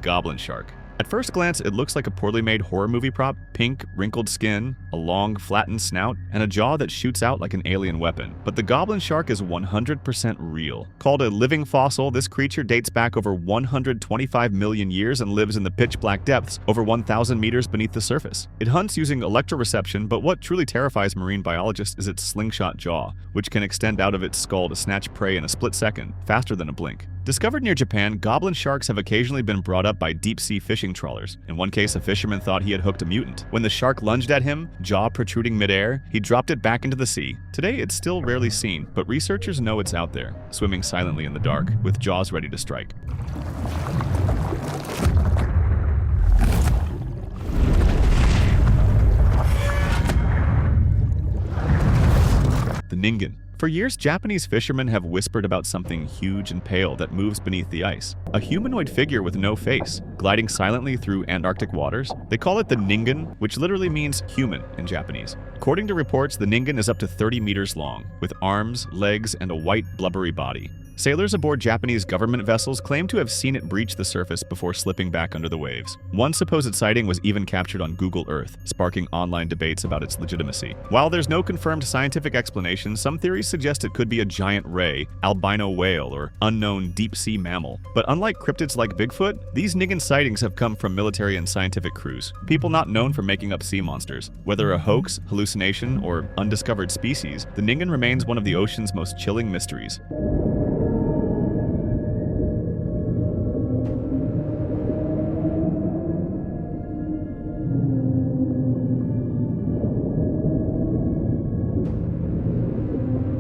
goblin shark. At first glance, it looks like a poorly made horror movie prop: pink, wrinkled skin, a long, flattened snout, and a jaw that shoots out like an alien weapon. But the goblin shark is 100% real. Called a living fossil, this creature dates back over 125 million years and lives in the pitch-black depths over 1,000 meters beneath the surface. It hunts using electroreception, but what truly terrifies marine biologists is its slingshot jaw, which can extend out of its skull to snatch prey in a split second, faster than a blink. Discovered near Japan, goblin sharks have occasionally been brought up by deep-sea fishing trawlers. In one case, a fisherman thought he had hooked a mutant. When the shark lunged at him, jaw protruding midair, he dropped it back into the sea. Today, it's still rarely seen, but researchers know it's out there, swimming silently in the dark, with jaws ready to strike. The Ningen. For years, Japanese fishermen have whispered about something huge and pale that moves beneath the ice. A humanoid figure with no face, gliding silently through Antarctic waters. They call it the Ningen, which literally means human in Japanese. According to reports, the Ningen is up to 30 meters long, with arms, legs, and a white, blubbery body. Sailors aboard Japanese government vessels claim to have seen it breach the surface before slipping back under the waves. One supposed sighting was even captured on Google Earth, sparking online debates about its legitimacy. While there's no confirmed scientific explanation, some theories suggest it could be a giant ray, albino whale, or unknown deep-sea mammal. But unlike cryptids like Bigfoot, these Ningen sightings have come from military and scientific crews, people not known for making up sea monsters. Whether a hoax, hallucination, or undiscovered species, the Ningen remains one of the ocean's most chilling mysteries.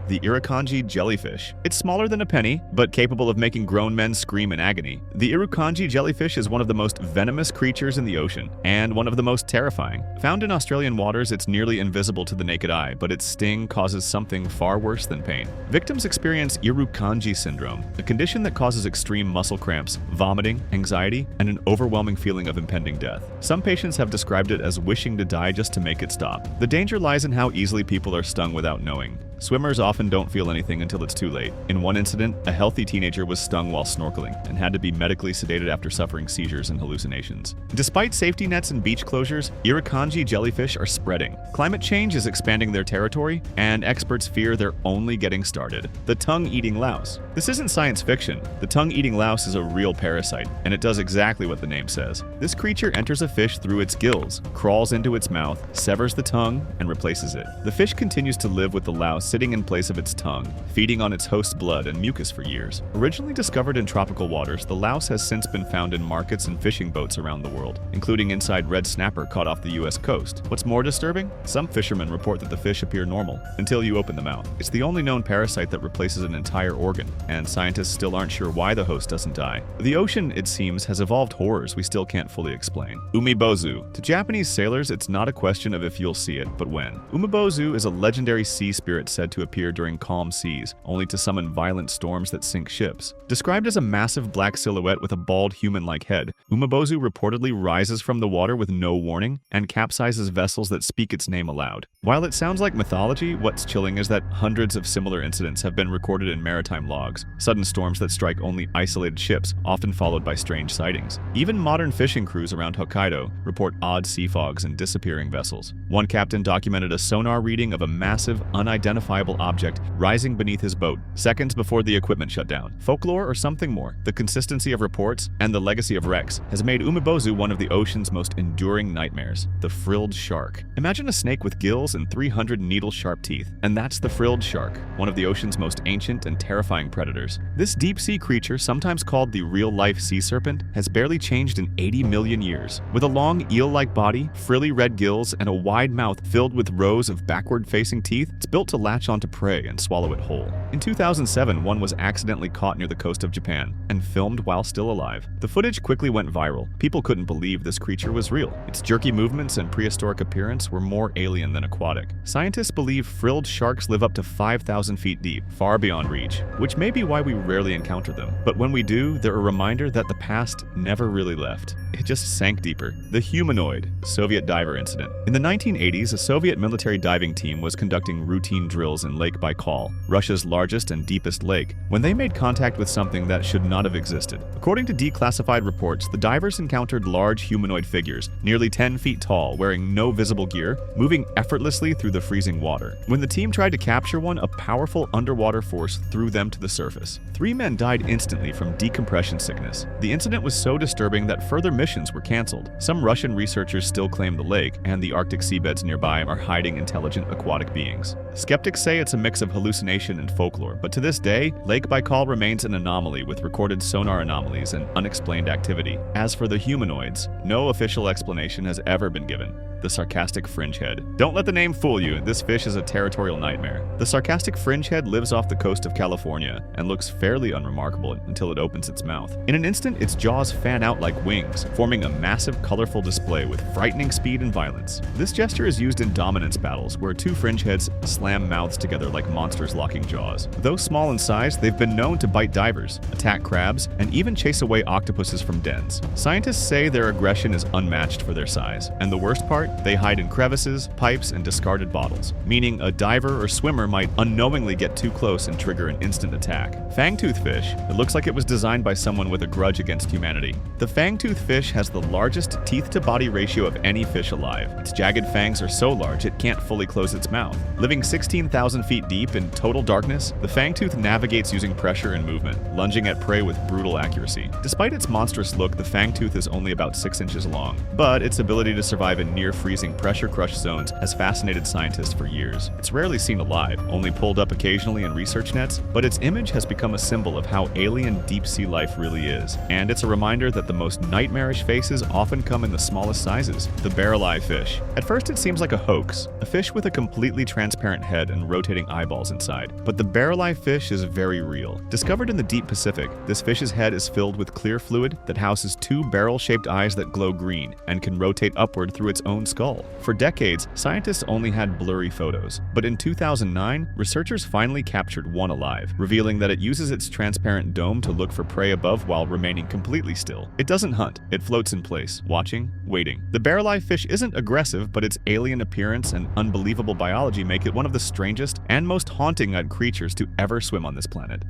The Irukandji Jellyfish. It's smaller than a penny, but capable of making grown men scream in agony. The Irukandji Jellyfish is one of the most venomous creatures in the ocean, and one of the most terrifying. Found in Australian waters, it's nearly invisible to the naked eye, but its sting causes something far worse than pain. Victims experience Irukandji syndrome, a condition that causes extreme muscle cramps, vomiting, anxiety, and an overwhelming feeling of impending death. Some patients have described it as wishing to die just to make it stop. The danger lies in how easily people are stung without knowing. Swimmers often don't feel anything until it's too late. In one incident, a healthy teenager was stung while snorkeling and had to be medically sedated after suffering seizures and hallucinations. Despite safety nets and beach closures, Irukandji jellyfish are spreading. Climate change is expanding their territory, and experts fear they're only getting started. The tongue-eating louse. This isn't science fiction. The tongue-eating louse is a real parasite, and it does exactly what the name says. This creature enters a fish through its gills, crawls into its mouth, severs the tongue, and replaces it. The fish continues to live with the louse sitting in place of its tongue, feeding on its host's blood and mucus for years. Originally discovered in tropical waters, the louse has since been found in markets and fishing boats around the world, including inside red snapper caught off the US coast. What's more disturbing? Some fishermen report that the fish appear normal until you open the mouth. It's the only known parasite that replaces an entire organ, and scientists still aren't sure why the host doesn't die. The ocean, it seems, has evolved horrors we still can't fully explain. Umi-bozu. To Japanese sailors, it's not a question of if you'll see it, but when. Umi-bozu is a legendary sea spirit said to appear during calm seas, only to summon violent storms that sink ships. Described as a massive black silhouette with a bald human-like head, Umi-bozu reportedly rises from the water with no warning and capsizes vessels that speak its name aloud. While it sounds like mythology, what's chilling is that hundreds of similar incidents have been recorded in maritime logs, sudden storms that strike only isolated ships, often followed by strange sightings. Even modern fishing crews around Hokkaido report odd sea fogs and disappearing vessels. One captain documented a sonar reading of a massive, unidentifiable object rising beneath his boat, seconds before the equipment shut down. Folklore or something more? The consistency of reports and the legacy of wrecks has made Umibōzu one of the ocean's most enduring nightmares. The frilled shark. Imagine a snake with gills and 300 needle-sharp teeth, and that's the frilled shark, one of the ocean's most ancient and terrifying predators. This deep-sea creature, sometimes called the real-life sea serpent, has barely changed in 80 million years. With a long eel-like body, frilly red gills, and a wide mouth filled with rows of backward-facing teeth, it's built to latch onto prey and swallow it whole. In 2007, one was accidentally caught near the coast of Japan and filmed while still alive. The footage quickly went viral. People couldn't believe this creature was real. Its jerky movements and prehistoric appearance were more alien than aquatic. Scientists believe frilled sharks live up to 5,000 feet deep, far beyond reach, which may be why we rarely encounter them. But when we do, they're a reminder that the past never really left. It just sank deeper. The humanoid Soviet diver incident. In the 1980s, a Soviet military diving team was conducting routine drills drills in Lake Baikal, Russia's largest and deepest lake, when they made contact with something that should not have existed. According to declassified reports, the divers encountered large humanoid figures, nearly 10 feet tall, wearing no visible gear, moving effortlessly through the freezing water. When the team tried to capture one, a powerful underwater force threw them to the surface. 3 men died instantly from decompression sickness. The incident was so disturbing that further missions were canceled. Some Russian researchers still claim the lake and the Arctic seabeds nearby are hiding intelligent aquatic beings. Skeptics say it's a mix of hallucination and folklore, but to this day, Lake Baikal remains an anomaly with recorded sonar anomalies and unexplained activity. As for the humanoids, no official explanation has ever been given. The sarcastic fringehead. Don't let the name fool you, this fish is a territorial nightmare. The sarcastic fringehead lives off the coast of California and looks fairly unremarkable until it opens its mouth. In an instant, its jaws fan out like wings, forming a massive, colorful display with frightening speed and violence. This gesture is used in dominance battles, where 2 fringeheads slam mouths together like monsters locking jaws. Though small in size, they've been known to bite divers, attack crabs, and even chase away octopuses from dens. Scientists say their aggression is unmatched for their size, and the worst part, they hide in crevices, pipes, and discarded bottles, meaning a diver or swimmer might unknowingly get too close and trigger an instant attack. Fangtooth fish. It looks like it was designed by someone with a grudge against humanity. The fangtooth fish has the largest teeth-to-body ratio of any fish alive. Its jagged fangs are so large it can't fully close its mouth. Living 16,000 feet deep in total darkness, the fangtooth navigates using pressure and movement, lunging at prey with brutal accuracy. Despite its monstrous look, the fangtooth is only about 6 inches long, but its ability to survive in near-freezing pressure-crushed zones has fascinated scientists for years. It's rarely seen alive, only pulled up occasionally in research nets, but its image has become a symbol of how alien deep-sea life really is, and it's a reminder that the most nightmarish faces often come in the smallest sizes. The Barreleye fish. At first it seems like a hoax, a fish with a completely transparent head and rotating eyeballs inside. But the Barreleye fish is very real. Discovered in the deep Pacific, this fish's head is filled with clear fluid that houses 2 barrel-shaped eyes that glow green and can rotate upward through its own skull. For decades, scientists only had blurry photos, but in 2009, researchers finally captured one alive, revealing that it uses its transparent dome to look for prey above while remaining completely still. It doesn't hunt, it floats in place, watching, waiting. The Barreleye fish isn't aggressive, but its alien appearance and unbelievable biology make it one of the strangest and most haunting creatures to ever swim on this planet.